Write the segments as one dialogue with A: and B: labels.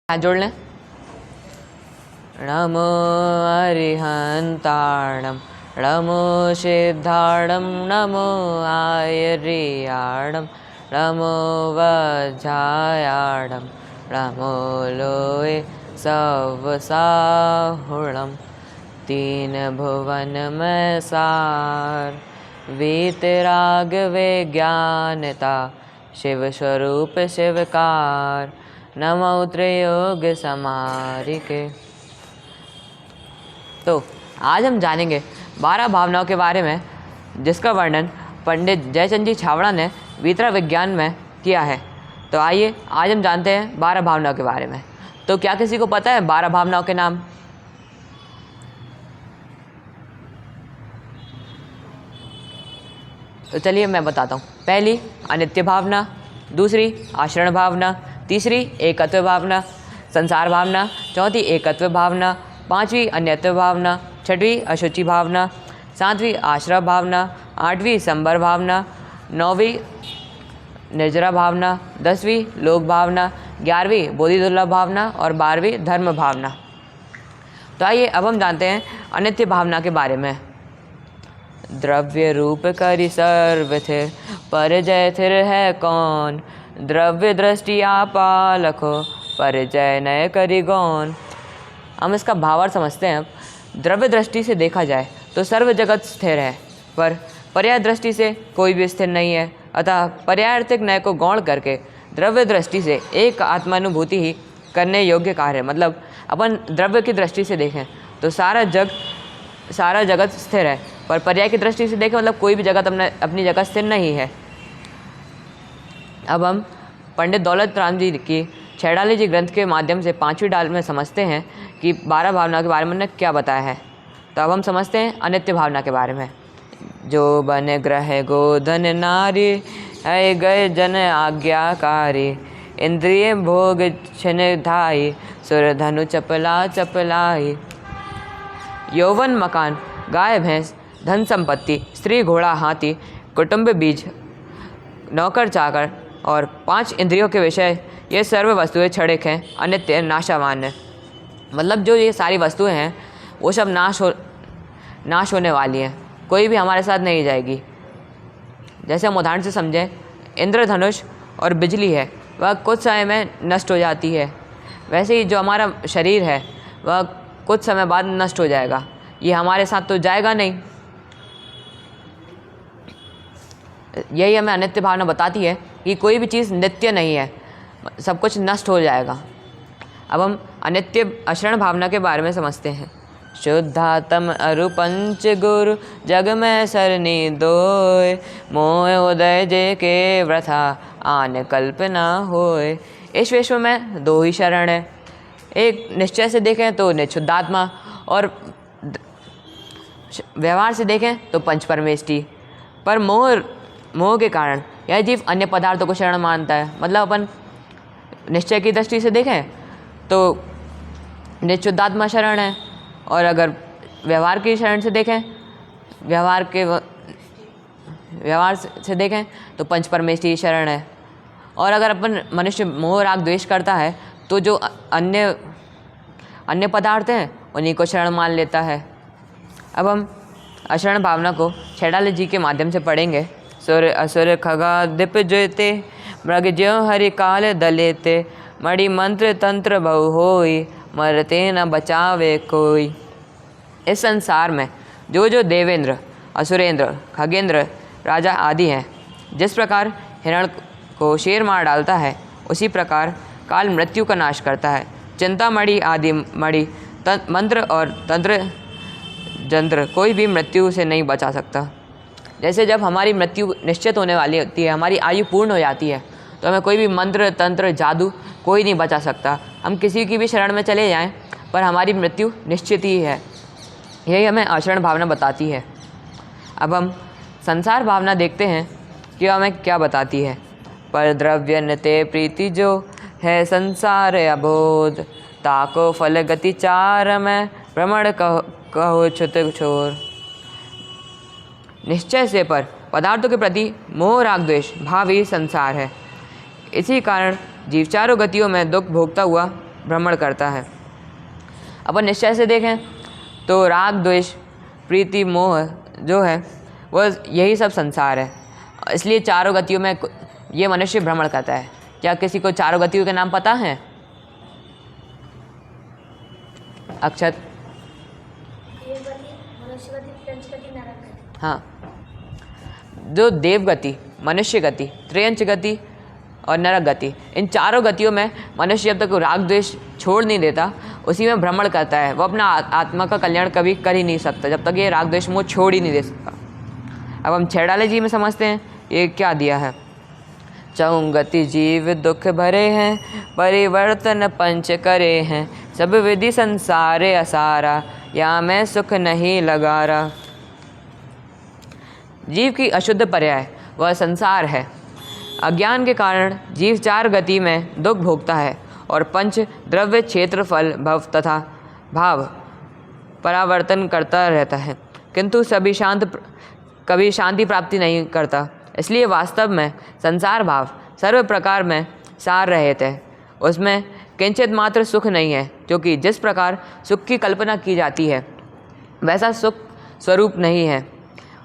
A: हाथ जोड़ लें। नमो अरिहंताणं नमो सिद्धाणं नमो आयर्याणं नमो वज्रायाणं नमो लोये सवसाहुणं तीन भुवन में सार वीतराग विज्ञानता शिव स्वरूप शिवकार नमो त्रयोग समारिके। तो आज हम जानेंगे 12 भावनाओं के बारे में, जिसका वर्णन पंडित जयचंद जी छावड़ा ने वीतराग विज्ञान में किया है। तो आइए आज हम जानते हैं 12 भावनाओं के बारे में। तो क्या किसी को पता है 12 भावनाओं के नाम? तो चलिए मैं बताता हूँ। पहली अनित्य भावना, दूसरी आश्रय भावना, तीसरी एकत्व भावना, संसार भावना, चौथी एकत्व भावना, पांचवी अन्यत्व भावना, छठवीं अशुचि भावना, सातवीं आश्रय भावना, आठवीं संबर भावना, नौवीं निर्जरा भावना, 10वीं लोक भावना, 11वीं बोधि दुर्लभ भावना और 12वीं धर्म भावना। तो आइए अब हम जानते हैं अनित्य भावना के बारे में। द्रव्य रूप करि सर्व थिर परिजय थिर है कौन, द्रव्य दृष्टि आपालखो परिजय नय करि गौन। हम इसका भावार्थ समझते हैं। द्रव्य दृष्टि से देखा जाए तो सर्व जगत स्थिर है, पर पर्याय दृष्टि से कोई भी स्थिर नहीं है। अतः पर्यायार्थिक नय को गौण करके द्रव्य दृष्टि से एक आत्मानुभूति ही करने योग्य कार्य है। मतलब अपन द्रव्य की दृष्टि से देखें तो सारा जगत स्थिर है, पर पर्याय की दृष्टि से देखें मतलब कोई भी जगत अपनी जगह स्थिर नहीं है। अब हम पंडित दौलत राम जी की छैडाली जी ग्रंथ के माध्यम से 5वीं डाल में समझते हैं कि 12 भावनाओं के बारे में उन्होंने क्या बताया है। तो अब हम समझते हैं अनित्य भावना के बारे में। जो बन ग्रह गोधन नारी है गए जन आज्ञाकारी, इंद्रिय भोग छिन धाई सुर धनु चपला चपलाई। यौवन मकान गाय भैंस धन संपत्ति स्त्री घोड़ा हाथी कुटुंब बीज नौकर चाकर और 5 इंद्रियों के विषय, ये सर्व वस्तुएं क्षणिक हैं, अनित्य नाशवान है। मतलब जो ये सारी वस्तुएं हैं वो सब नाश होने वाली हैं, कोई भी हमारे साथ नहीं जाएगी। जैसे हम उदाहरण से समझें, इंद्रधनुष और बिजली है वह कुछ समय में नष्ट हो जाती है, वैसे ही जो हमारा शरीर है वह कुछ समय बाद नष्ट हो जाएगा। ये हमारे साथ तो जाएगा नहीं। यही हमें अनित्य भावना बताती है कि कोई भी चीज़ नित्य नहीं है, सब कुछ नष्ट हो जाएगा। अब हम अनित्य अक्षरण भावना के बारे में समझते हैं। शुद्धात्म अरु पंच गुरु जग में सरनी दोय, मोह उदय जे के व्रथा आन कल्पना होय। इस विश्व में 2 ही शरण है। एक निश्चय से देखें तो निशुद्धात्मा, और व्यवहार से देखें तो पंच परमेष्टि। पर मोह के कारण यह जीव अन्य पदार्थों को शरण मानता है। मतलब अपन निश्चय की दृष्टि से देखें तो निशुद्धात्मा शरण है, और अगर व्यवहार की शरण से देखें, व्यवहार से देखें तो पंच परमेष्टि शरण है। और अगर अपन मनुष्य मोह राग द्वेष करता है तो जो अन्य पदार्थ हैं उन्हीं को शरण मान लेता है। अब हम अशरण भावना को छैडाली जी के माध्यम से पढ़ेंगे। सुर असुर खगा दिप जोते मृग ज्यो हरि काल दलेते, मणि मंत्र तंत्र बहु होई मरते न बचावे कोई। इस संसार में जो देवेंद्र असुरेंद्र खगेंद्र राजा आदि हैं, जिस प्रकार हिरण को शेर मार डालता है उसी प्रकार काल मृत्यु का नाश करता है। चिंतामणि आदि मणि मंत्र और तंत्र जंत्र कोई भी मृत्यु से नहीं बचा सकता। जैसे जब हमारी मृत्यु निश्चित होने वाली होती है, हमारी आयु पूर्ण हो जाती है, तो हमें कोई भी मंत्र तंत्र जादू कोई नहीं बचा सकता। हम किसी की भी शरण में चले जाएं पर हमारी मृत्यु निश्चित ही है। यही हमें आचरण भावना बताती है। अब हम संसार भावना देखते हैं कि हमें क्या बताती है। पर द्रव्य नते प्रीति जो है संसार अबोध, ताको फल गति चार में भ्रमण कहो छुत छोर। निश्चय से पर पदार्थों के प्रति मोह राग द्वेष भाव ही संसार है। इसी कारण जीव चारों गतियों में दुख भोगता हुआ भ्रमण करता है। अपन निश्चय से देखें तो राग द्वेष प्रीति मोह जो है वह यही सब संसार है। इसलिए चारों गतियों में ये मनुष्य भ्रमण करता है। क्या किसी को चारों गतियों के नाम पता है? अक्षत? हाँ, जो देव गति, मनुष्य गति, त्रयंच गति और नरक गति, इन चारों गतियों में मनुष्य जब तक राग द्वेष छोड़ नहीं देता उसी में भ्रमण करता है। वो अपना आत्मा का कल्याण कभी कर ही नहीं सकता जब तक ये राग द्वेष मोह छोड़ ही नहीं दे सकता। अब हम छेड़ाले जी में समझते हैं ये क्या दिया है। चौगति जीव दुख भरे हैं, परिवर्तन पंच करे हैं, सब विधि संसारे असारा, या मैं सुख नहीं लगा रहा। जीव की अशुद्ध पर्याय वह संसार है। अज्ञान के कारण जीव चार गति में दुख भोगता है और पंच द्रव्य क्षेत्र फल भव तथा भाव परावर्तन करता रहता है, किंतु कभी शांति प्राप्ति नहीं करता। इसलिए वास्तव में संसार भाव सर्व प्रकार में सार रहित है, उसमें किंचित मात्र सुख नहीं है, क्योंकि जिस प्रकार सुख की कल्पना की जाती है वैसा सुख स्वरूप नहीं है,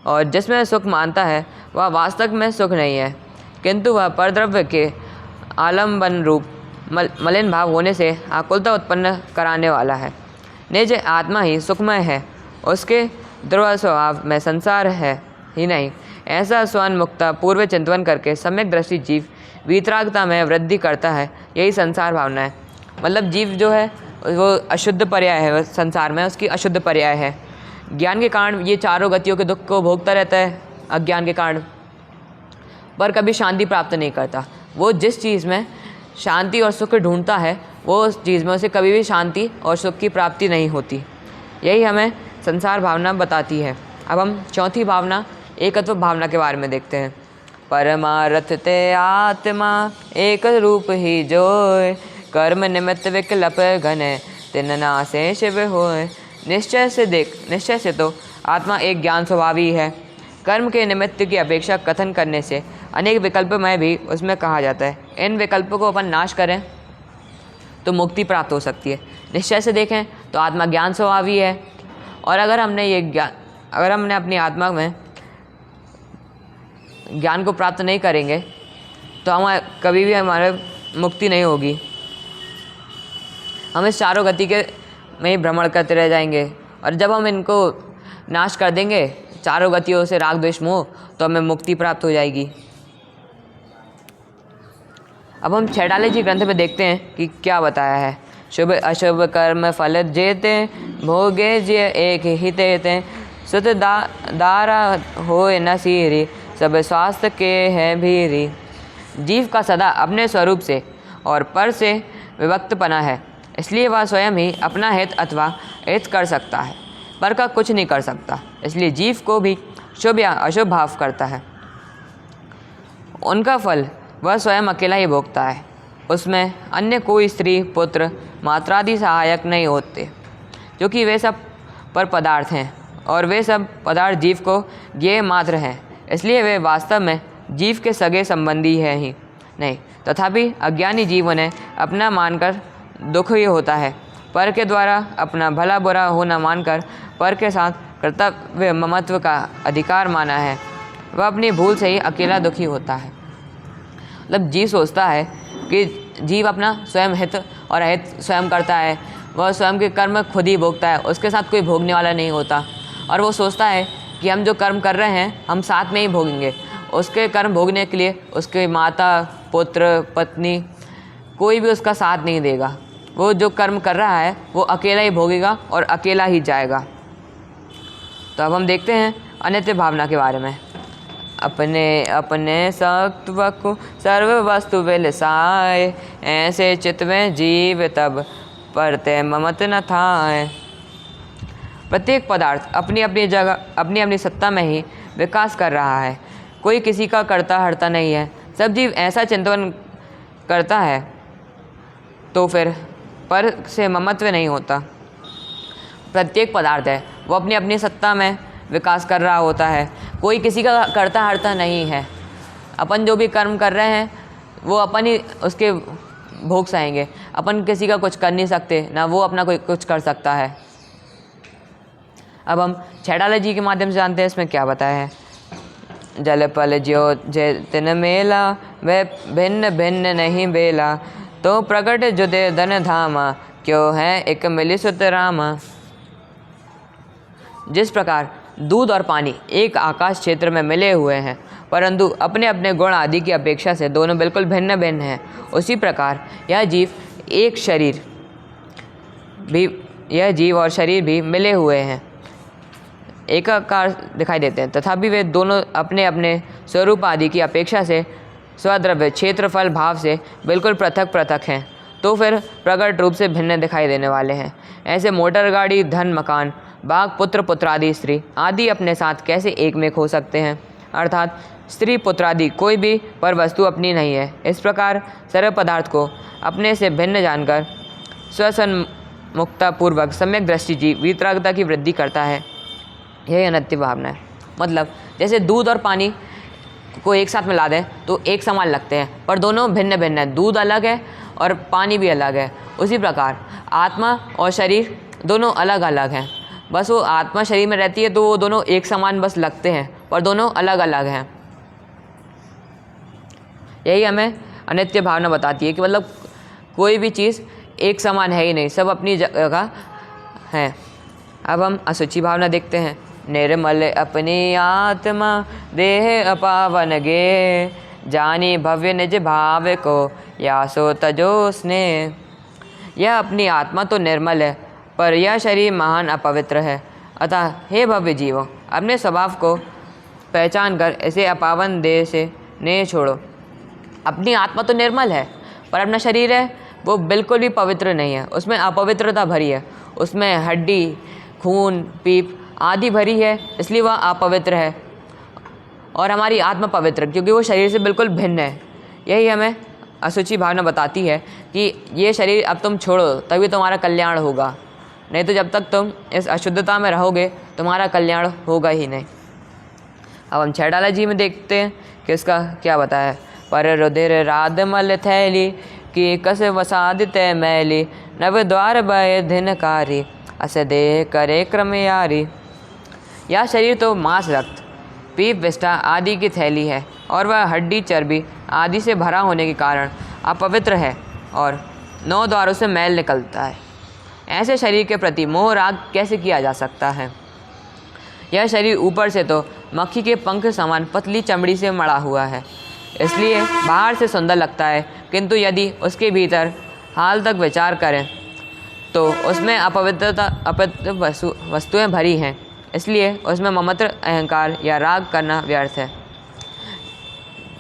A: और जिसमें सुख मानता है वह वास्तव में सुख नहीं है, किंतु वह परद्रव्य के आलम्बन रूप मलिन भाव होने से आकुलता उत्पन्न कराने वाला है। निज आत्मा ही सुखमय है, उसके ध्रुव स्वभाव में संसार है ही नहीं। ऐसा स्वयंमुक्ता पूर्व चिंतन करके सम्यक दृष्टि जीव वीतरागता में वृद्धि करता है, यही संसार भावना है। मतलब जीव जो है वो अशुद्ध पर्याय है, संसार में उसकी अशुद्ध पर्याय है। ज्ञान के कारण ये चारों गतियों के दुख को भोगता रहता है अज्ञान के कारण, पर कभी शांति प्राप्त नहीं करता। वो जिस चीज़ में शांति और सुख ढूंढता है वो उस चीज़ में उसे कभी भी शांति और सुख की प्राप्ति नहीं होती। यही हमें संसार भावना बताती है। अब हम चौथी भावना एकत्व भावना के बारे में देखते हैं। परमार्थ ते आत्मा एक रूप ही जोय, कर्म निमित्त विकल्प घने तिन नासे शिव होय। निश्चय से तो आत्मा एक ज्ञान स्वभावी है। कर्म के निमित्त की अपेक्षा कथन करने से अनेक विकल्प में भी उसमें कहा जाता है। इन विकल्पों को अपन नाश करें तो मुक्ति प्राप्त हो सकती है। निश्चय से देखें तो आत्मा ज्ञान स्वभावी है, और अगर हमने अपनी आत्मा में ज्ञान को प्राप्त नहीं करेंगे तो हम कभी भी हमारे मुक्ति नहीं होगी। हम इस चारों गति के में ही भ्रमण करते रह जाएंगे, और जब हम इनको नाश कर देंगे चारों गतियों से राग द्वेष मोह, तो हमें मुक्ति प्राप्त हो जाएगी। अब हम छेड़ाले जी ग्रंथ में देखते हैं कि क्या बताया है। शुभ अशुभ कर्म फल जेते, भोगे जे एक ही तेते, सुत दारा होए न सीरी, सब स्वास्थ्य के हैं भीरी। जीव का सदा अपने स्वरूप से और पर से विभक्तपना है, इसलिए वह स्वयं ही अपना हित अथवा हित कर सकता है, पर का कुछ नहीं कर सकता। इसलिए जीव को भी शुभ या अशुभ भाव करता है। उनका फल वह स्वयं अकेला ही भोगता है, उसमें अन्य कोई स्त्री पुत्र मात्रादि सहायक नहीं होते, क्योंकि वे सब पर पदार्थ हैं और वे सब पदार्थ जीव को ज्ञेय मात्र हैं, इसलिए वे वास्तव में जीव के सगे संबंधी हैं ही नहीं। तथापि अज्ञानी जीव उन्हें अपना मानकर दुख ही होता है, पर के द्वारा अपना भला बुरा होना मानकर पर के साथ कर्तव्य ममत्व का अधिकार माना है, वह अपनी भूल से ही अकेला दुखी होता है। मतलब जीव सोचता है कि जीव अपना स्वयं हित और अहित स्वयं करता है, वह स्वयं के कर्म खुद ही भोगता है, उसके साथ कोई भोगने वाला नहीं होता। और वो सोचता है कि हम जो कर्म कर रहे हैं हम साथ में ही भोगेंगे। उसके कर्म भोगने के लिए उसके माता पुत्र पत्नी कोई भी उसका साथ नहीं देगा। वो जो कर्म कर रहा है वो अकेला ही भोगेगा और अकेला ही जाएगा। तो अब हम देखते हैं अनित्य भावना के बारे में। अपने अपने सत्व को सर्व वस्तु विलसाए, ऐसे चित्त में जीव तब परते ममत न थाए। प्रत्येक पदार्थ अपनी अपनी जगह अपनी अपनी सत्ता में ही विकास कर रहा है, कोई किसी का करता हरता नहीं है। सब जीव ऐसा चिंतन करता है तो फिर पर से ममत्व नहीं होता। प्रत्येक पदार्थ है वो अपनी अपनी सत्ता में विकास कर रहा होता है, कोई किसी का करता हरता नहीं है। अपन जो भी कर्म कर रहे हैं वो अपन ही उसके भोग सहेंगे। अपन किसी का कुछ कर नहीं सकते, ना वो अपना कोई कुछ कर सकता है। अब हम छैडाले जी के माध्यम से जानते हैं इसमें क्या बताया है। जल पल ज्यो जे तिन मेला, वे भिन्न भिन्न नहीं बेला, तो प्रगट जुदे धन धामा, क्यों है एक मिली सुत रामा। जिस प्रकार दूध और पानी एक आकाश क्षेत्र में मिले हुए हैं, परंतु अपने अपने गुण आदि की अपेक्षा से दोनों बिल्कुल भिन्न भिन्न हैं, उसी प्रकार यह जीव और शरीर भी मिले हुए हैं, एकाकार दिखाई देते हैं, तथापि वे दोनों अपने अपने स्वरूप आदि की अपेक्षा से स्वद्रव्य क्षेत्रफल भाव से बिल्कुल पृथक पृथक हैं, तो फिर प्रकट रूप से भिन्न दिखाई देने वाले हैं। ऐसे मोटर गाड़ी, धन, मकान, बाग, पुत्र, पुत्रादि, स्त्री आदि अपने साथ कैसे एक में हो सकते हैं, अर्थात स्त्री पुत्रादि कोई भी पर वस्तु अपनी नहीं है। इस प्रकार सर्व पदार्थ को अपने से भिन्न जानकर स्वसन्मुखता पूर्वक सम्यक दृष्टि जीव वीतरागता की वृद्धि करता है। यही अनित्य भावना है। मतलब जैसे दूध और पानी को एक साथ मिला दें तो एक समान लगते हैं, पर दोनों भिन्न भिन्न हैं। दूध अलग है और पानी भी अलग है। उसी प्रकार आत्मा और शरीर दोनों अलग अलग हैं। बस वो आत्मा शरीर में रहती है तो वो दोनों एक समान बस लगते हैं, पर दोनों अलग अलग हैं। यही हमें अनित्य भावना बताती है कि मतलब कोई भी चीज़ एक समान है ही नहीं, सब अपनी जगह है। अब हम असुचि भावना देखते हैं। निर्मल अपनी आत्मा देह अपावन गे, जानी भव्य निज भाव को या सो तजो स्नेह। यह अपनी आत्मा तो निर्मल है, पर यह शरीर महान अपवित्र है। अतः हे भव्य जीवों, अपने स्वभाव को पहचान कर इसे अपावन देह से नेह छोड़ो। अपनी आत्मा तो निर्मल है, पर अपना शरीर है वो बिल्कुल भी पवित्र नहीं है, उसमें अपवित्रता भरी है, उसमें हड्डी, खून, पीप आदि भरी है, इसलिए वह अपवित्र है। और हमारी आत्मा पवित्र, क्योंकि वो शरीर से बिल्कुल भिन्न है। यही हमें असुचि भावना बताती है कि ये शरीर अब तुम छोड़ो, तभी तुम्हारा कल्याण होगा, नहीं तो जब तक तुम इस अशुद्धता में रहोगे तुम्हारा कल्याण होगा ही नहीं। अब हम छैडाला जी में देखते हैं कि इसका क्या बताया है। पर रुधिर राधमल थैली, कि कस वसादित मैली, नव द्वार भय धिनकारी, अस देह करे क्रम यारी। यह शरीर तो मांस, रक्त, पीप, विष्ठा आदि की थैली है, और वह हड्डी, चर्बी आदि से भरा होने के कारण अपवित्र है और 9 द्वारों से मैल निकलता है। ऐसे शरीर के प्रति मोह राग कैसे किया जा सकता है। यह शरीर ऊपर से तो मक्खी के पंख समान पतली चमड़ी से मड़ा हुआ है, इसलिए बाहर से सुंदर लगता है, किंतु यदि उसके भीतर हाल तक विचार करें तो उसमें अपवित्र वस्तुएं भरी हैं, इसलिए उसमें ममत्र, अहंकार या राग करना व्यर्थ है।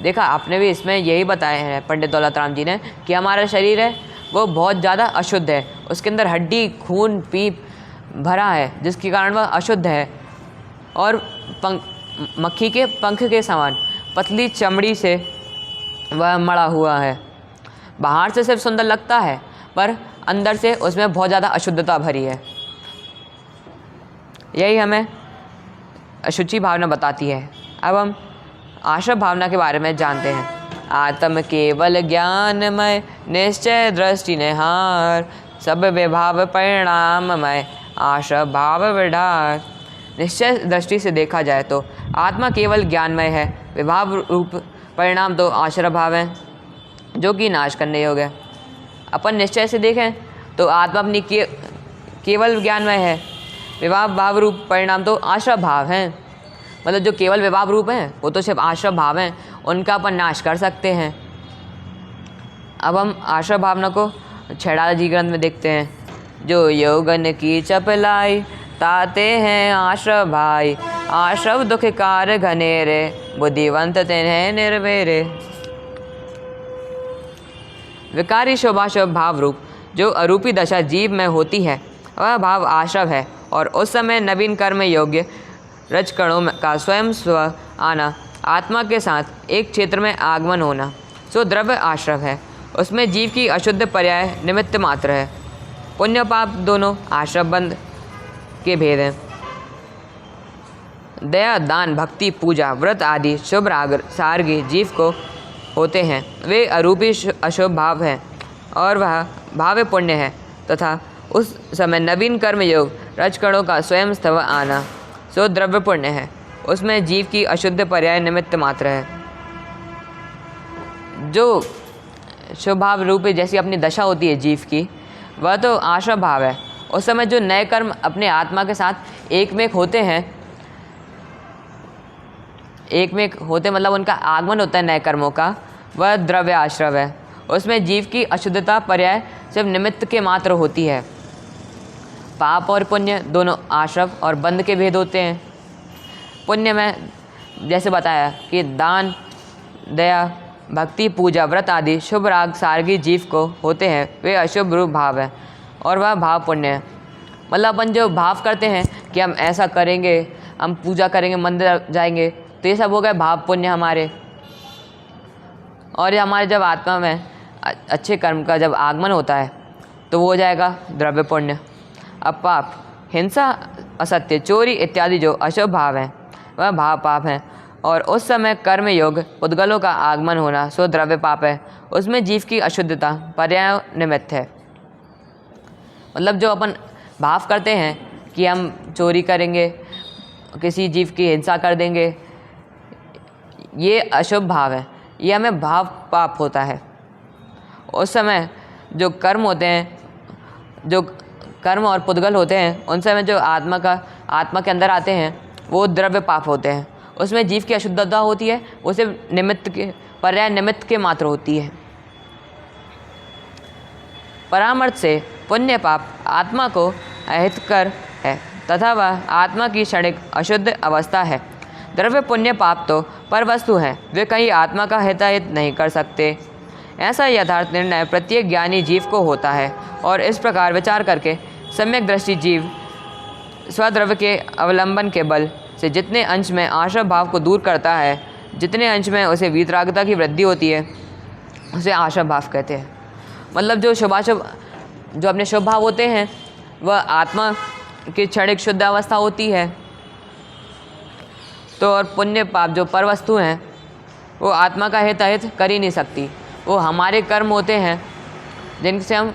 A: देखा आपने भी, इसमें यही बताया है पंडित दौलत राम जी ने कि हमारा शरीर है वो बहुत ज़्यादा अशुद्ध है, उसके अंदर हड्डी, खून, पीप भरा है, जिसके कारण वह अशुद्ध है, और मक्खी के पंख के समान पतली चमड़ी से वह मड़ा हुआ है। बाहर से सिर्फ सुंदर लगता है, पर अंदर से उसमें बहुत ज़्यादा अशुद्धता भरी है। यही हमें अशुचि भावना बताती है। अब हम आश्रव भावना के बारे में जानते हैं। आत्म केवल ज्ञानमय, निश्चय दृष्टि निहार, सब विभाव परिणाममय, आश्रव भाव विढार। निश्चय दृष्टि से देखा जाए तो आत्मा केवल ज्ञानमय है, विभाव रूप परिणाम तो आश्रव भाव है जो कि नाश करने योग्य है। अपन निश्चय से देखें तो आत्मा अपनी केवल ज्ञानमय है, विभाव भाव रूप परिणाम तो आश्रव भाव हैं। मतलब जो केवल विभाव रूप हैं वो तो सिर्फ आश्रव भाव हैं, उनका अपन नाश कर सकते हैं। अब हम आश्रव भावना को छैडाला जी ग्रंथ में देखते हैं। जो योगन की चपलाई, ताते हैं आश्रव भाई, आश्रव दुख कार घनेरे, बुद्धिवंत तिन्हें निर्वेरे। विकारी शोभाशोभ भाव रूप जो अरूपी दशा जीव में होती है वह भाव आश्रव है, और उस समय नवीन कर्म योग्य रजकणों का स्वयं स्व आना, आत्मा के साथ एक क्षेत्र में आगमन होना, सो द्रव्य आश्रव है। उसमें जीव की अशुद्ध पर्याय निमित्त मात्र है। पुण्य पाप दोनों आश्रव बंध के भेद हैं। दया, दान, भक्ति, पूजा, व्रत आदि शुभ राग सार्गी जीव को होते हैं, वे अरूपी अशुभ भाव हैं। और वह भाव्य पुण्य है तथा उस समय नवीन कर्म योग रजकणों का स्वयं स्थव आना सो द्रव्य पुण्य है। उसमें जीव की अशुद्ध पर्याय निमित्त मात्र है। जो स्वभाव रूपी जैसी अपनी दशा होती है जीव की, वह तो आश्रय भाव है। उस समय जो नए कर्म अपने आत्मा के साथ एक में होते हैं, एक में होते मतलब उनका आगमन होता है नए कर्मों का, वह द्रव्य आश्रव है। उसमें जीव की अशुद्धता पर्याय सिर्फ निमित्त के मात्र होती है। पाप और पुण्य दोनों आश्रव और बंध के भेद होते हैं। पुण्य में जैसे बताया कि दान, दया, भक्ति, पूजा, व्रत आदि शुभ राग सारगी जीव को होते हैं, वे अशुभ रूप भाव है और वह भाव पुण्य है। मतलब अपन जो भाव करते हैं कि हम ऐसा करेंगे, हम पूजा करेंगे, मंदिर जाएंगे, तो ये सब हो गए भाव पुण्य हमारे। और ये हमारे जब आत्मा में अच्छे कर्म का जब आगमन होता है तो वो हो जाएगा द्रव्य पुण्य। अब पाप, हिंसा, असत्य, चोरी इत्यादि जो अशुभ भाव हैं वह भाव पाप हैं। और उस समय कर्म योग पुद्गलों का आगमन होना सो द्रव्य पाप है। उसमें जीव की अशुद्धता पर्याय निमित्त है। मतलब जो अपन भाव करते हैं कि हम चोरी करेंगे, किसी जीव की हिंसा कर देंगे, ये अशुभ भाव है, ये हमें भाव पाप होता है। उस समय जो कर्म होते हैं, जो कर्म और पुद्गल होते हैं, उन समय जो आत्मा के अंदर आते हैं वो द्रव्य पाप होते हैं। उसमें जीव की अशुद्धता होती है, वो सिर्फ निमित्त के पर्याय निमित्त के मात्र होती है। परामर्श से पुण्य पाप आत्मा को अहितकर है तथा वह आत्मा की क्षणिक अशुद्ध अवस्था है। द्रव्य पुण्य पाप तो पर वस्तु हैं, वे कहीं आत्मा का हिताहित नहीं कर सकते। ऐसा यथार्थ निर्णय प्रत्येक ज्ञानी जीव को होता है और इस प्रकार विचार करके सम्यक दृष्टि जीव स्वद्रव्य के अवलंबन के बल से जितने अंश में आश्रय भाव को दूर करता है, जितने अंश में उसे वीतरागता की वृद्धि होती है, उसे आश्रय भाव कहते हैं। मतलब जो शुभाशुभ, जो अपने शुभ भाव होते हैं, वह आत्मा की क्षणिक शुद्ध अवस्था होती है। तो और पुण्य पाप जो पर वस्तु हैं, वो आत्मा का हित अहित कर ही नहीं सकती। वो हमारे कर्म होते हैं जिनसे हम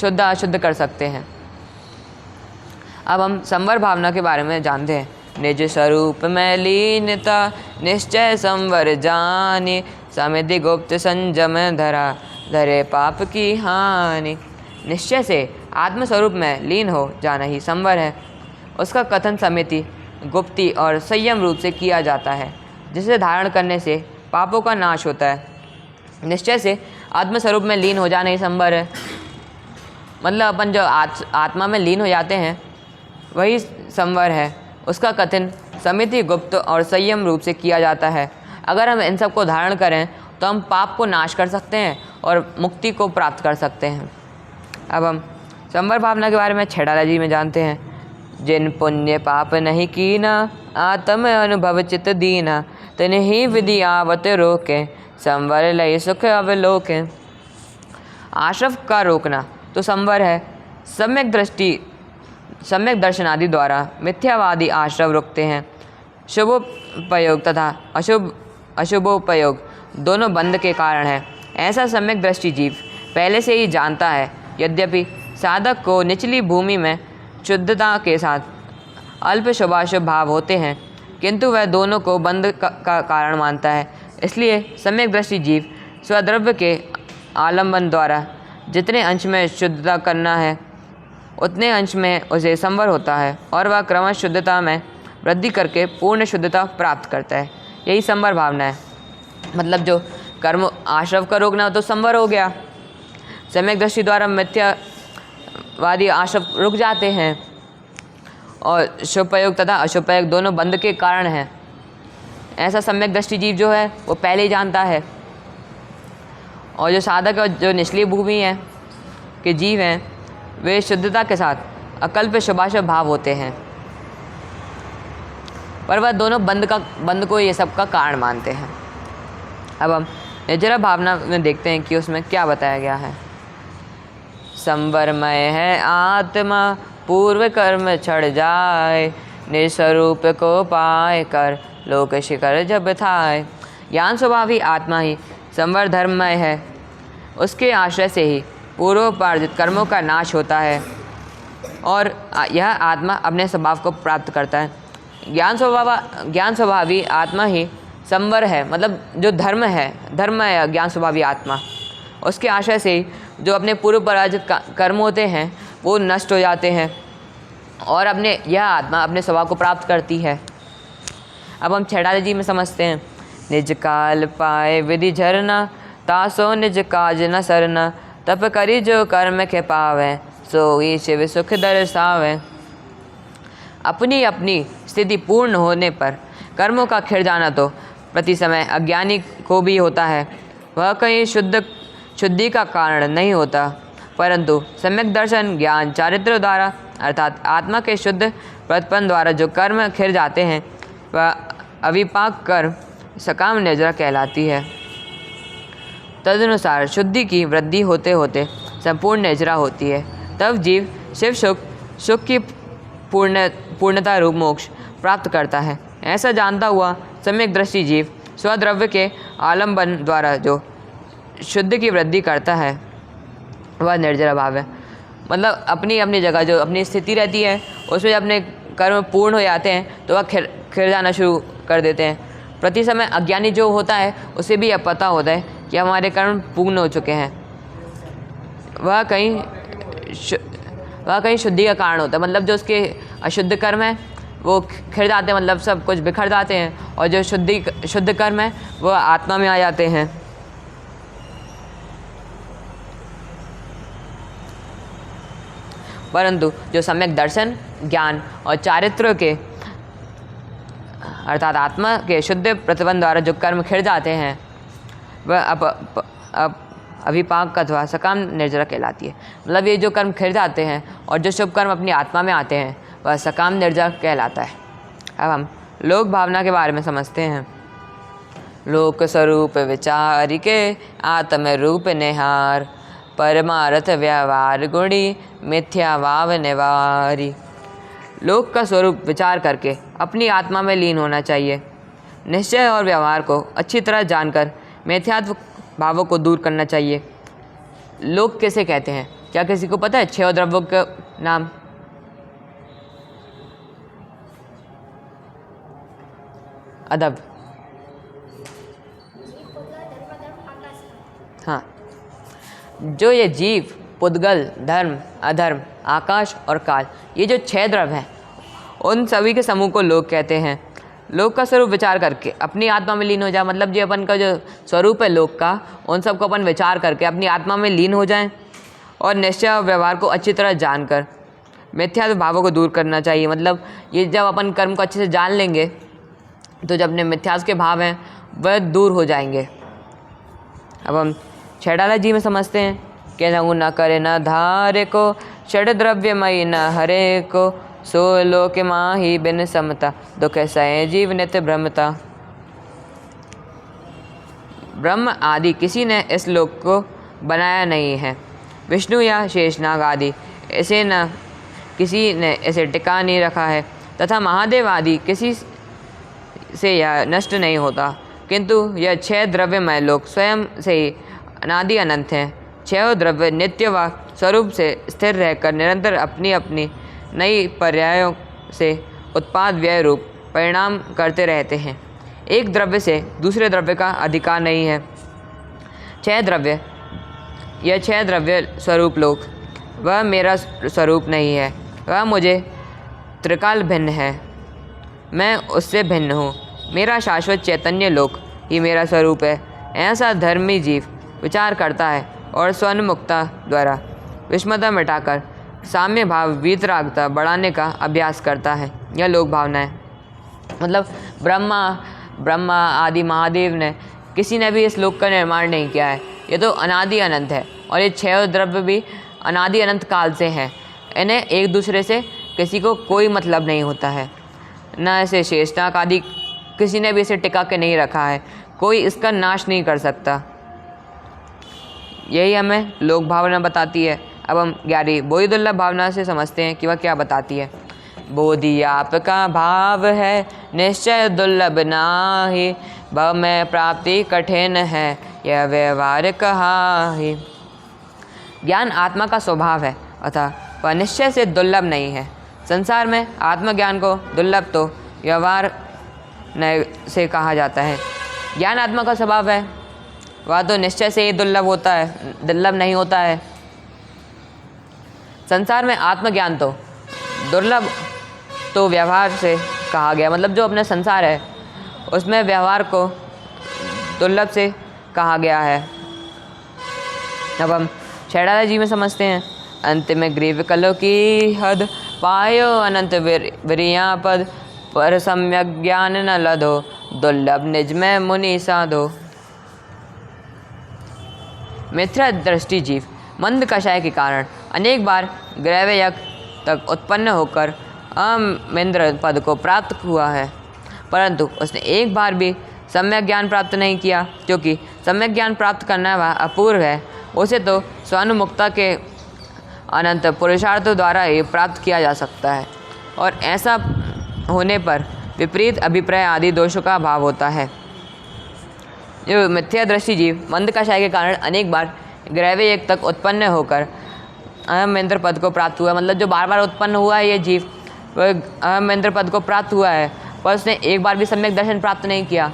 A: शुद्ध अशुद्ध कर सकते हैं। अब हम संवर भावना के बारे में जानते हैं। निज स्वरूप में लीनता निश्चय संवर जानी, समिधि गुप्त संजम धरा धरे पाप की हानि। निश्चय से आत्मस्वरूप में लीन हो जाना ही संवर है। उसका कथन समिति, गुप्ती और संयम रूप से किया जाता है, जिसे धारण करने से पापों का नाश होता है। निश्चय से आत्मस्वरूप में लीन हो जाना ही संवर है। मतलब अपन जो आत्मा में लीन हो जाते हैं वही संवर है। उसका कथन समिति, गुप्त और संयम रूप से किया जाता है। अगर हम इन सब को धारण करें तो हम पाप को नाश कर सकते हैं और मुक्ति को प्राप्त कर सकते हैं। अब हम संवर भावना के बारे में छेड़ाला जी में जानते हैं। जिन पुण्य पाप नहीं कीना, आत्म अनुभव चित दीना, तिन्हि विधि आवत रोके, संवर लय सुख अवलोके। आश्रव का रोकना तो संवर है। सम्यक दर्शनादि द्वारा मिथ्यावादी आश्रव रुकते हैं। शुभोपयोग तथा अशुभोपयोग दोनों बंध के कारण है। ऐसा सम्यक दृष्टि जीव पहले से ही जानता है। यद्यपि साधक को निचली भूमि में शुद्धता के साथ अल्प शुभाशुभ भाव होते हैं, किंतु वह दोनों को बंध का कारण मानता है। इसलिए सम्यक दृष्टि जीव स्वद्रव्य के आलंबन द्वारा जितने अंश में शुद्धता करना है, उतने अंश में उसे संवर होता है और वह क्रमश शुद्धता में वृद्धि करके पूर्ण शुद्धता प्राप्त करता है। यही संवर भावना है। मतलब जो कर्म आश्रव का रोकना तो संवर हो गया। सम्यक दृष्टि द्वारा मिथ्यावादी आश्रव रुक जाते हैं और शुभयोग तथा अशुभयोग दोनों बंध के कारण हैं। ऐसा सम्यक दृष्टि जीव जो है वो पहले ही जानता है। और जो साधक और जो निचली भूमि है के जीव हैं, वे शुद्धता के साथ अकल्प शुभाशुभ भाव होते हैं, पर वह दोनों बंध को ये सब का कारण मानते हैं। अब हम निजरा भावना में देखते हैं कि उसमें क्या बताया गया है। संवरमय है आत्मा, पूर्व कर्म छड़ जाए, निस्वरूप को पाए कर लोक शिखर जब थाए। ज्ञान स्वभावी आत्मा ही संवर धर्ममय है। उसके आश्रय से ही पूर्वोपार्जित कर्मों का नाश होता है और यह आत्मा अपने स्वभाव को प्राप्त करता है। ज्ञान स्वभावी आत्मा ही संवर है, मतलब जो धर्म है ज्ञान स्वभावी आत्मा, उसके आशय से जो अपने पूर्व पराजित कर्म होते हैं वो नष्ट हो जाते हैं और यह आत्मा अपने स्वभाव को प्राप्त करती है। अब हम छेड़ाले जी में समझते हैं। निज काल पाए विधि झरना, तासो निज काज न सरना, तप करी जो कर्म के पावे, सोई शिव सुख दर्शावे। अपनी अपनी स्थिति पूर्ण होने पर कर्मों का खिड़ जाना तो प्रति समय अज्ञानी को भी होता है। वह कहीं शुद्धि का कारण नहीं होता, परंतु सम्यक दर्शन ज्ञान चारित्र द्वारा अर्थात आत्मा के शुद्ध प्रतिपन्न द्वारा जो कर्म खिड़ जाते हैं वह अविपाक कर्म सकाम निर्जरा कहलाती है। तदनुसार शुद्धि की वृद्धि होते होते संपूर्ण निर्जरा होती है। तब जीव शिव सुख की पूर्णता रूप मोक्ष प्राप्त करता है। ऐसा जानता हुआ सम्यक दृष्टि जीव स्वद्रव्य के आलंबन द्वारा जो शुद्ध की वृद्धि करता है वह निर्जरा भाव है। मतलब अपनी अपनी जगह जो अपनी स्थिति रहती है उसमें जब अपने कर्म पूर्ण हो जाते हैं तो वह खिड़ जाना शुरू कर देते हैं। प्रति समय अज्ञानी जो होता है उसे भी यह पता होता है कि हमारे कर्म पूर्ण हो चुके हैं। वह कहीं शुद्धि का कारण होता है, मतलब जो उसके अशुद्ध कर्म है वो खिड़ जाते हैं, मतलब सब कुछ बिखर जाते हैं, और जो शुद्ध कर्म है वह आत्मा में आ जाते हैं। परंतु जो सम्यक दर्शन ज्ञान और चारित्र के अर्थात आत्मा के शुद्ध प्रतिबंध द्वारा जो कर्म खिड़ जाते हैं वह अब अभिपाक अथवा सकाम निर्जरा कहलाती है। मतलब ये जो कर्म खिड़ जाते हैं और जो शुभ कर्म अपनी आत्मा में आते हैं वह सकाम निर्जरा कहलाता है। अब हम लोक भावना के बारे में समझते हैं। लोक स्वरूप विचारिके आत्म रूप निहार, परमार्थ व्यवहार गुणी मिथ्या भाव निवारी। लोक का स्वरूप विचार करके अपनी आत्मा में लीन होना चाहिए। निश्चय और व्यवहार को अच्छी तरह जानकर मिथ्यात्व भावों को दूर करना चाहिए। लोक किसे कहते हैं? क्या किसी को पता है छह द्रव्यों का नाम? अदब, हाँ, जो ये जीव, पुद्गल, धर्म, अधर्म, आकाश और काल, ये जो छह द्रव्य हैं उन सभी के समूह को लोक कहते हैं। लोक का स्वरूप विचार करके अपनी आत्मा में लीन हो जाए, मतलब जो अपन का जो स्वरूप है लोक का उन सबको अपन विचार करके अपनी आत्मा में लीन हो जाएं और निश्चय और व्यवहार को अच्छी तरह जानकर मिथ्या भावों को दूर करना चाहिए। मतलब ये जब अपन कर्म को अच्छे से जान लेंगे तो जब अपने मिथ्यास के भाव हैं वह दूर हो जाएंगे। अब हम छेड़ाला जी में समझते हैं कि न करे न धारे को, षड द्रव्यमयी न हरे को, सो लोक माही बिन समता, दुख सहे जीव नित्य भ्रमता। ब्रह्म आदि किसी ने इस लोक को बनाया नहीं है। विष्णु या शेषनाग आदि इसे न किसी ने इसे टिका नहीं रखा है, तथा महादेव आदि किसी से यह नष्ट नहीं होता। किंतु यह छह द्रव्यमय लोक स्वयं से ही अनादि अनंत हैं। छह द्रव्य नित्य व स्वरूप से स्थिर रहकर निरंतर अपनी अपनी नई पर्यायों से उत्पाद व्यय रूप परिणाम करते रहते हैं। एक द्रव्य से दूसरे द्रव्य का अधिकार नहीं है। यह छह द्रव्य स्वरूप लोक, वह मेरा स्वरूप नहीं है, वह मुझे त्रिकाल भिन्न है, मैं उससे भिन्न हूँ। मेरा शाश्वत चैतन्य लोक ही मेरा स्वरूप है। ऐसा धर्मी जीव विचार करता है और स्वन्मुक्ता द्वारा विषमता मिटाकर साम्य भाव वीतरागता बढ़ाने का अभ्यास करता है। यह लोक भावना है। मतलब ब्रह्मा आदि महादेव ने किसी ने भी इस लोक का निर्माण नहीं किया है। ये तो अनादि अनंत है और ये छह द्रव्य भी अनादि अनंत काल से हैं। इन्हें एक दूसरे से किसी को कोई मतलब नहीं होता है। न ऐसे शेषनाग आदि किसी ने भी इसे टिका के नहीं रखा है। कोई इसका नाश नहीं कर सकता। यही हमें लोक भावना बताती है। अब हम 11वीं बोधिदुल्लभ भावना से समझते हैं कि वह क्या बताती है। बोधि आपका भाव है निश्चय दुर्लभ नाहि, भव में प्राप्ति कठिन है यह व्यवहार कहाहि। ज्ञान आत्मा का स्वभाव है अतः वह निश्चय से दुर्लभ नहीं है। संसार में आत्मज्ञान को दुर्लभ तो व्यवहार से कहा जाता है। ज्ञान आत्मा का स्वभाव है, वह तो निश्चय से ही दुर्लभ नहीं होता है। संसार में आत्मज्ञान तो दुर्लभ तो व्यवहार से कहा गया, मतलब जो अपने संसार है उसमें व्यवहार को दुर्लभ से कहा गया है। अब हम छैड़ाला जी में समझते हैं। अंत में ग्रीव कलो की हद पायो अनंत विरिया पद पर सम्यक ज्ञान न लधो दुर्लभ निज में मुनि साधो। मिथ्या दृष्टि जीव मंद कषाय के कारण अनेक बार ग्रैवयक तक उत्पन्न होकर अमेंद्र पद को प्राप्त हुआ है, परंतु उसने एक बार भी सम्यक ज्ञान प्राप्त नहीं किया, क्योंकि सम्यक ज्ञान प्राप्त करना वह अपूर्व है। उसे तो स्वानुमुक्ता के अनंत पुरुषार्थों द्वारा ही प्राप्त किया जा सकता है, और ऐसा होने पर विपरीत अभिप्राय आदि दोषों का अभाव होता है। जो मिथ्या दृष्टि जीव मंद कषाय के कारण अनेक बार ग्रैवयक तक उत्पन्न होकर अहमेंद्र पद को प्राप्त हुआ, मतलब जो बार बार उत्पन्न हुआ है ये जीव, वह अहमेंद्र पद को प्राप्त हुआ है, पर उसने एक बार भी सम्यक दर्शन प्राप्त नहीं किया,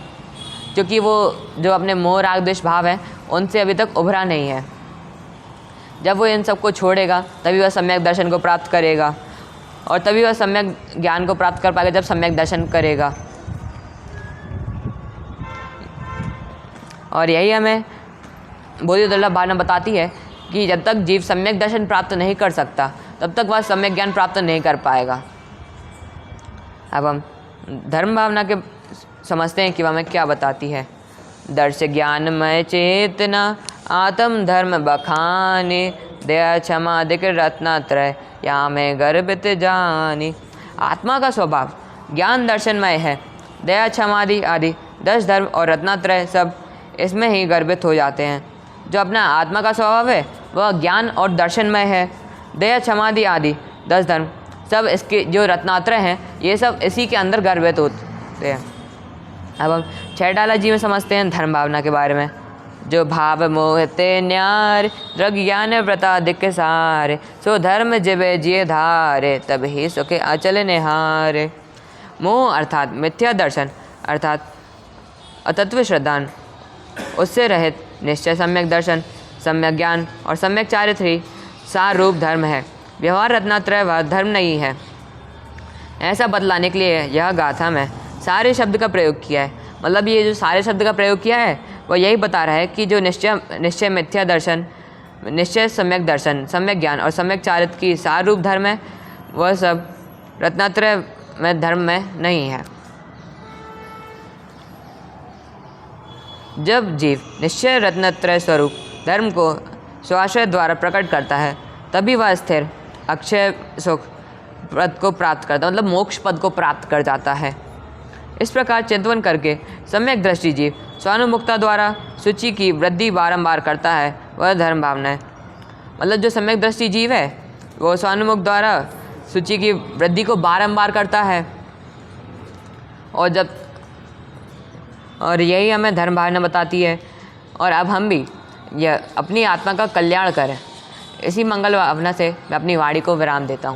A: क्योंकि वो जो अपने मोह राग द्वेष भाव है उनसे अभी तक उभरा नहीं है। जब वो इन सबको छोड़ेगा तभी वह सम्यक दर्शन को प्राप्त करेगा, और तभी वह सम्यक ज्ञान को प्राप्त कर पाएगा जब सम्यक दर्शन करेगा। और यही हमें बोधि दुर्लभ भावना बताती है कि जब तक जीव सम्यक दर्शन प्राप्त नहीं कर सकता तब तक वह सम्यक ज्ञान प्राप्त नहीं कर पाएगा। अब हम धर्म भावना के समझते हैं कि वह हमें क्या बताती है। दर्श ज्ञानमय चेतना आत्म धर्म बखाने दया क्षमा दिक रत्नात्रय या में गर्भित जानी। आत्मा का स्वभाव ज्ञान दर्शनमय है। दया क्षमादि आदि 10 धर्म और रत्नात्रय सब इसमें ही गर्भित हो जाते हैं। जो अपना आत्मा का स्वभाव है वह ज्ञान और दर्शनमय है। दया क्षमादि आदि 10 धर्म सब इसके जो रत्नात्रय हैं ये सब इसी के अंदर गर्भित होते हैं। अब हम छैड़ाला जी में समझते हैं धर्म भावना के बारे में। जो भाव मोहते न्यार द्रग ज्ञान व्रताधिक सारे सो धर्म जिबे जिये धारे तब ही सुखे अचल निहारे। मोह अर्थात मिथ्या दर्शन अर्थात अतत्व श्रद्धान, उससे रहित निश्चय सम्यक दर्शन, सम्यक ज्ञान और सम्यक चारित्र ही सार रूप धर्म है। व्यवहार रत्नात्रय वह धर्म नहीं है। ऐसा बतलाने के लिए यह गाथा में सारे शब्द का प्रयोग किया है। मतलब ये जो सारे शब्द का प्रयोग किया है वह यही बता रहा है कि जो निश्चय मिथ्या दर्शन, निश्चय सम्यक दर्शन, सम्यक ज्ञान और सम्यक चारित्र की सार रूप धर्म है, वह सब रत्नात्रय में धर्म में नहीं है। जब जीव निश्चय रत्नत्रय स्वरूप धर्म को स्वाश्रय द्वारा प्रकट करता है तभी वह स्थिर अक्षय सुख पद को प्राप्त करता है, मतलब मोक्ष पद को प्राप्त कर जाता है। इस प्रकार चिंतन करके सम्यक दृष्टि जीव स्वानुमुक्ता द्वारा सूचि की वृद्धि बारंबार करता है, वह धर्म भावना है। मतलब जो सम्यक दृष्टि जीव है वो स्वानुमुक्त द्वारा सूचि की वृद्धि को बारंबार करता है, और यही हमें धर्म भावना बताती है। और अब हम भी यह अपनी आत्मा का कल्याण करें। इसी मंगल भावना से मैं अपनी वाणी को विराम देता हूँ।